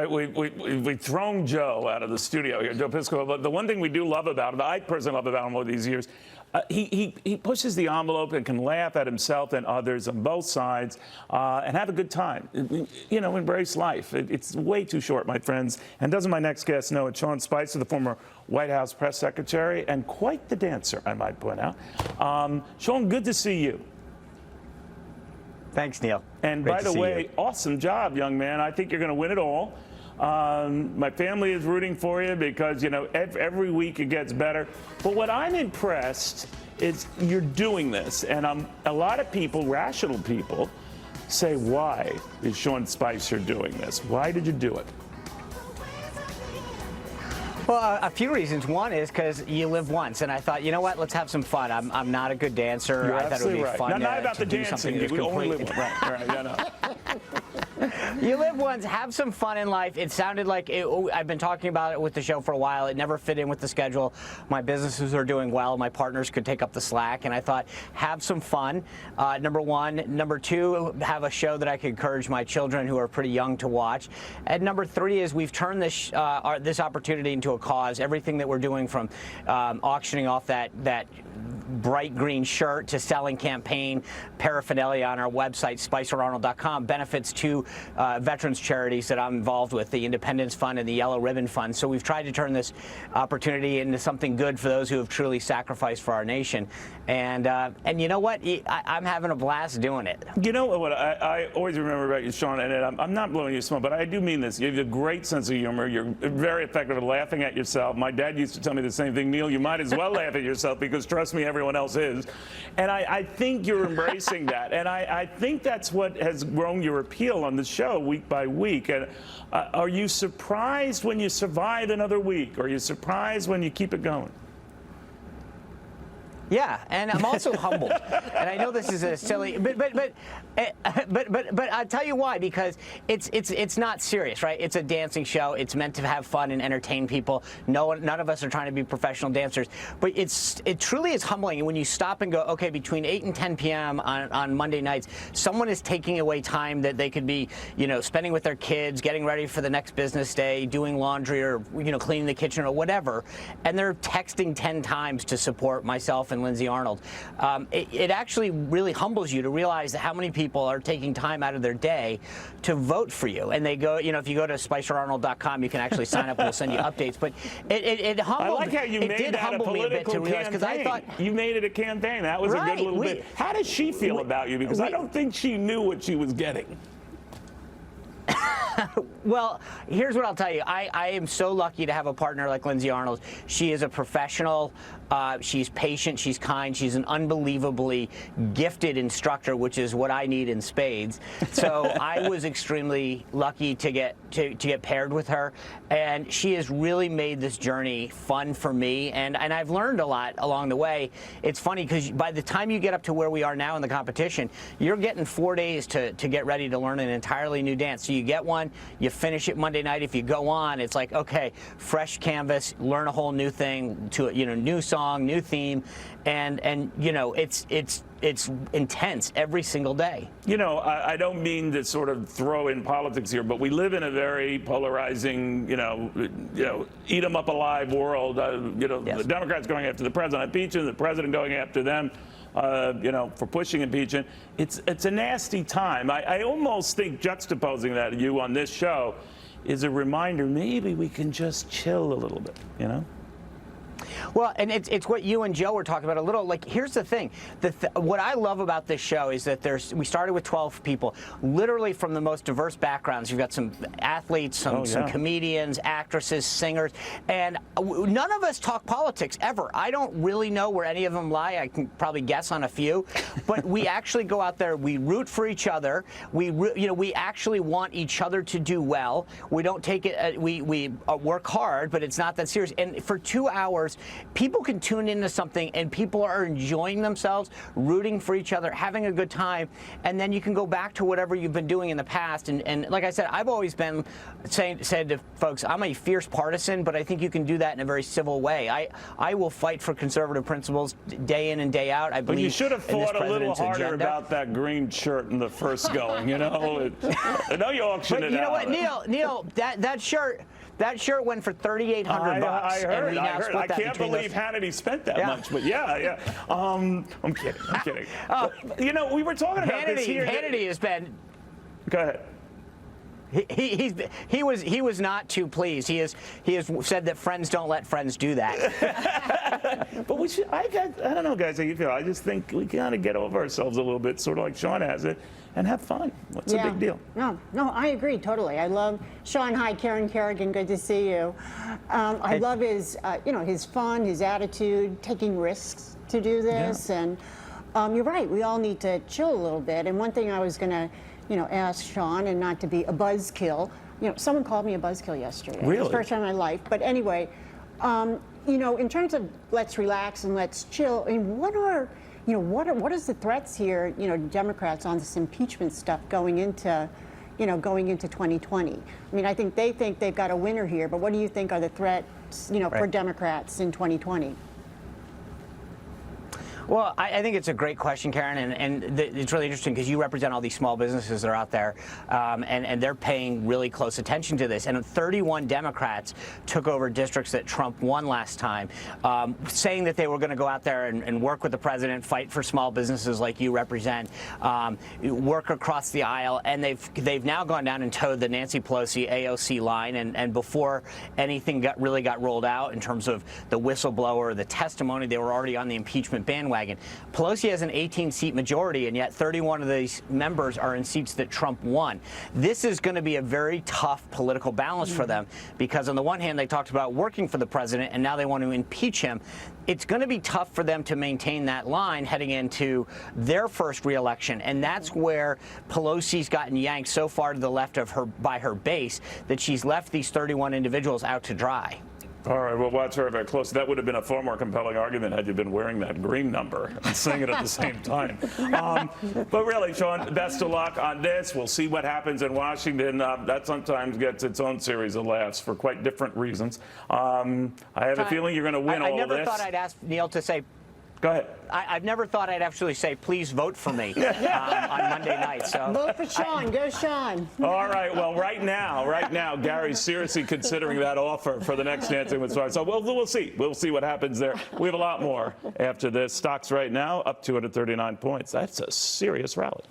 right, we've thrown Joe out of the studio here, Joe Piscopo, but the one thing we do love about him, I personally love about him over these years, he pushes the envelope and can laugh at himself and others on both sides and have a good time. You know, embrace life. It's way too short, my friends. And doesn't my next guest know it? Sean Spicer, the former White House press secretary and quite the dancer, I might point out. Sean, good to see you. Thanks, Neil. And by the way, awesome job, young man. I think you're going to win it all. My family is rooting for you because, you know, every week it gets better. But what I'm impressed is you're doing this. And a lot of people, rational people, say, why is Sean Spicer doing this? Why did you do it? Well, a few reasons. One is because you live once, and I thought, you know what, let's have some fun. I'm not a good dancer. You're I thought it would be right. fun not about to the do dancing. something just we only live completely. once. Right, yeah, no. You live once, have some fun in life. It sounded like I've been talking about it with the show for a while. It never fit in with the schedule. My businesses are doing well. My partners could take up the slack, and I thought, have some fun. Number one. Number two, have a show that I could encourage my children who are pretty young to watch. And number three is we've turned this this opportunity into a cause. Everything that we're doing, from auctioning off that bright green shirt to selling campaign paraphernalia on our website, SpicerArnold.com, benefits to veterans charities that I'm involved with, the Independence Fund and the Yellow Ribbon Fund. So we've tried to turn this opportunity into something good for those who have truly sacrificed for our nation. And you know what? I'm having a blast doing it. You know what I always remember about you, Sean, and I'm not blowing you smoke, but I do mean this. You have a great sense of humor. You're very effective at laughing at yourself. My dad used to tell me the same thing. Neil, you might as well laugh at yourself because, trust me, everyone else is. And I think you're embracing that. And I think that's what has grown your appeal on the show week by week. And are you surprised when you survive another week? Are you surprised when you keep it going? Yeah, and I'm also humbled. And I know this is a silly, but I'll tell you why, because it's not serious, right? It's a dancing show. It's meant to have fun and entertain people. None of us are trying to be professional dancers, but it truly is humbling. And when you stop and go, okay, between 8 and 10 p.m. on Monday nights, someone is taking away time that they could be, you know, spending with their kids, getting ready for the next business day, doing laundry, or, you know, cleaning the kitchen or whatever, and they're texting 10 times to support myself and Lindsay Arnold. It actually really humbles you to realize how many people are taking time out of their day to vote for you. And they go, you know, if you go to SpicerArnold.com, you can actually sign up and we'll send you updates. But it humbled, I like how you made that a political campaign. Because I thought you made it a campaign. That was right, a good little bit. How does she feel about you? Because I don't think she knew what she was getting. Well, here's what I'll tell you. I am so lucky to have a partner like Lindsay Arnold. She is a professional. She's patient. She's kind. She's an unbelievably gifted instructor, which is what I need in spades. So I was extremely lucky to get paired with her, and she has really made this journey fun for me. And I've learned a lot along the way. It's funny because by the time you get up to where we are now in the competition, you're getting 4 days to get ready to learn an entirely new dance. So you get one, you finish it Monday night. If you go on, it's like, okay, fresh canvas, learn a whole new thing, to, you know, new song, new theme, and you know, it's intense every single day. You know, I don't mean to sort of throw in politics here, but we live in a very polarizing, you know, eat 'em up alive world. You know, yes. The Democrats going after the president, impeaching the president, going after them. You know, for pushing impeachment. It's a nasty time. I almost think juxtaposing that you on this show is a reminder maybe we can just chill a little bit, you know? Well, and it's what you and Joe were talking about a little. Like, here's the thing. What I love about this show is that we started with 12 people, literally from the most diverse backgrounds. You've got some athletes, some comedians, actresses, singers, and none of us talk politics ever. I don't really know where any of them lie. I can probably guess on a few, but we actually go out there. We root for each other. We actually want each other to do well. We don't take it. We work hard, but it's not that serious. And for 2 hours, people can tune into something and people are enjoying themselves, rooting for each other, having a good time, and then you can go back to whatever you've been doing in the past. And like I said, I've always been said to folks, I'm a fierce partisan, but I think you can do that in a very civil way. I will fight for conservative principles day in and day out. I believe. But you should have in this thought a little president's harder agenda. about that green shirt in the first going. You know, I know you auctioned But it you know out. what, Neil, that shirt went for $3,800 I and heard. we now I heard. split I that can't between believe us. Hannity spent that Yeah. much. But yeah. I'm kidding. I'm kidding. But, you know, we were talking about this here. Hannity has been. Go ahead. He was not too pleased. He has said that friends don't let friends do that. But we should. I don't know, guys, how you feel. I just think we gotta get over ourselves a little bit, sort of like Sean has it, and have fun. What's the big deal? No, I agree totally. I love Sean. Hi, Karen Kerrigan. Good to see you. I love his, his fun, his attitude, taking risks to do this, and you're right. We all need to chill a little bit. And one thing I was gonna, ask Sean, and not to be a buzzkill. Someone called me a buzzkill yesterday. Really? It's the first time in my life. But anyway, in terms of let's relax and let's chill. I mean, what are the threats here? Democrats on this impeachment stuff going into 2020. I mean, I think they've got a winner here. But what do you think are the threats, for Right. Democrats in 2020? Well, I think it's a great question, Karen, and it's really interesting because you represent all these small businesses that are out there, and they're paying really close attention to this. And 31 Democrats took over districts that Trump won last time, saying that they were going to go out there and work with the president, fight for small businesses like you represent, work across the aisle, and they've now gone down and towed the Nancy Pelosi AOC line. And before anything really got rolled out in terms of the whistleblower, the testimony, they were already on the impeachment bandwagon. Pelosi has an 18-seat majority, and yet 31 of these members are in seats that Trump won. This is going to be a very tough political balance for them because, on the one hand, they talked about working for the president, and now they want to impeach him. It's going to be tough for them to maintain that line heading into their first reelection, and that's where Pelosi's gotten yanked so far to the left of her by her base that she's left these 31 individuals out to dry. All right, well, watch her very close. That would have been a far more compelling argument had you been wearing that green number and saying it at the same time. But really, Sean, best of luck on this. We'll see what happens in Washington. That sometimes gets its own series of laughs for quite different reasons. I have a feeling you're going to win all I never this. thought I'd ask Neil to say. Go ahead. I've never thought I'd actually say, please vote for me on Monday night. So Vote for Sean. Go Sean. All right. Well, right now, Gary's seriously considering that offer for the next Dancing with Stars. So we'll see. We'll see what happens there. We have a lot more after this. Stocks right now up 239 points. That's a serious rally.